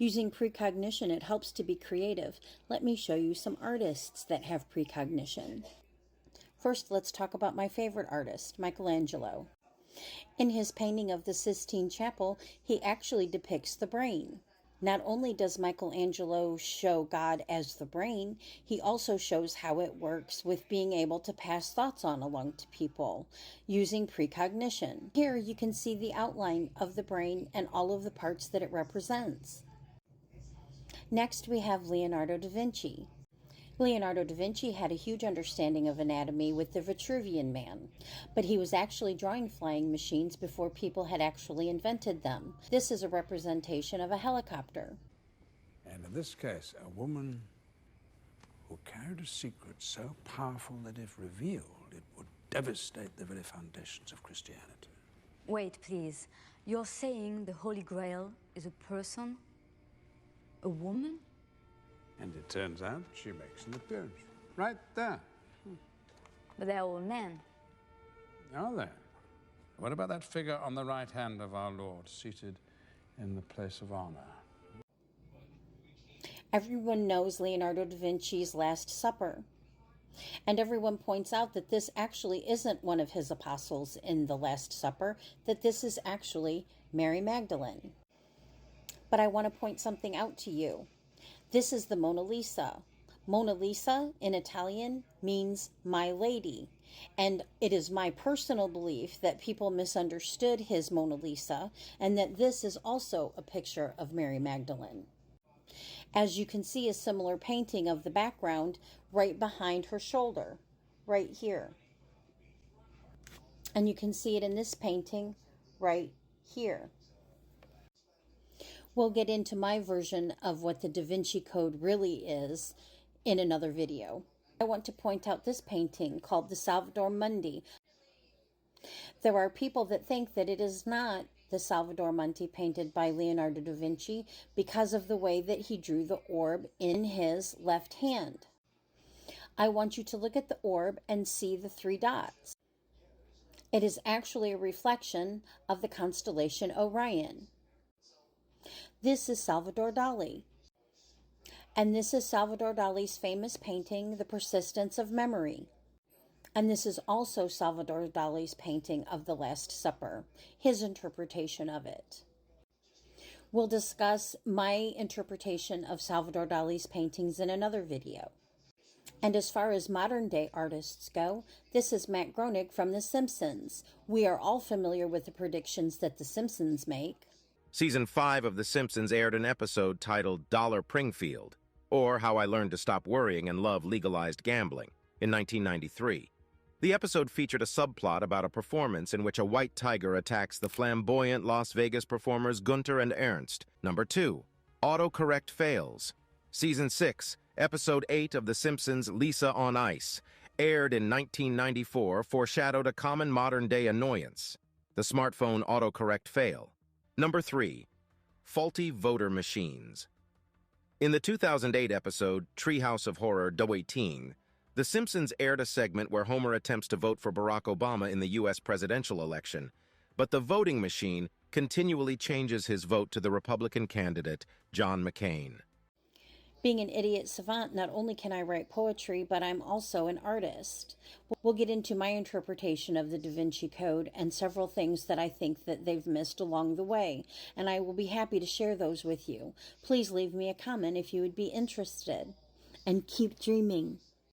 Using precognition, it helps to be creative. Let me show you some artists that have precognition. First, let's talk about my favorite artist, Michelangelo. In his painting of the Sistine Chapel, he actually depicts the brain. Not only does Michelangelo show God as the brain, he also shows how it works with being able to pass thoughts on along to people using precognition. Here you can see the outline of the brain and all of the parts that it represents. Next, we have Leonardo da Vinci. Leonardo da Vinci had a huge understanding of anatomy with the Vitruvian Man, but he was actually drawing flying machines before people had actually invented them. This is a representation of a helicopter. And in this case, a woman who carried a secret so powerful that if revealed, it would devastate the very foundations of Christianity. Wait, please. You're saying the Holy Grail is a person? A woman? And it turns out she makes an appearance right there. But they're all men. Are they? What about that figure on the right hand of our Lord, seated in the place of honor? Everyone knows Leonardo da Vinci's Last Supper. And everyone points out that this actually isn't one of his apostles in the Last Supper, that this is actually Mary Magdalene. But I want to point something out to you. This is the Mona Lisa. Mona Lisa in Italian means my lady. And it is my personal belief that people misunderstood his Mona Lisa and that this is also a picture of Mary Magdalene. As you can see, a similar painting of the background right behind her shoulder, right here. And you can see it in this painting right here. We'll get into my version of what the Da Vinci Code really is in another video. I want to point out this painting called the Salvator Mundi. There are people that think that it is not the Salvator Mundi painted by Leonardo da Vinci because of the way that he drew the orb in his left hand. I want you to look at the orb and see the 3 dots. It is actually a reflection of the constellation Orion. This is Salvador Dali. And this is Salvador Dali's famous painting, The Persistence of Memory. And this is also Salvador Dali's painting of the Last Supper, his interpretation of it. We'll discuss my interpretation of Salvador Dali's paintings in another video. And as far as modern day artists go, this is Matt Groening from The Simpsons. We are all familiar with the predictions that The Simpsons make. Season 5 of The Simpsons aired an episode titled Dollar Pringfield, or How I Learned to Stop Worrying and Love Legalized Gambling, in 1993. The episode featured a subplot about a performance in which a white tiger attacks the flamboyant Las Vegas performers Gunter and Ernst. Number 2. Autocorrect Fails. Season 6, Episode 8 of The Simpsons' Lisa on Ice, aired in 1994, foreshadowed a common modern-day annoyance, the smartphone autocorrect fail. Number 3. Faulty Voter Machines. In the 2008 episode Treehouse of Horror Do18, The Simpsons aired a segment where Homer attempts to vote for Barack Obama in the U.S. presidential election, but the voting machine continually changes his vote to the Republican candidate, John McCain. Being an idiot savant, not only can I write poetry, but I'm also an artist. We'll get into my interpretation of the Da Vinci Code and several things that I think that they've missed along the way, and I will be happy to share those with you. Please leave me a comment if you would be interested. And keep dreaming.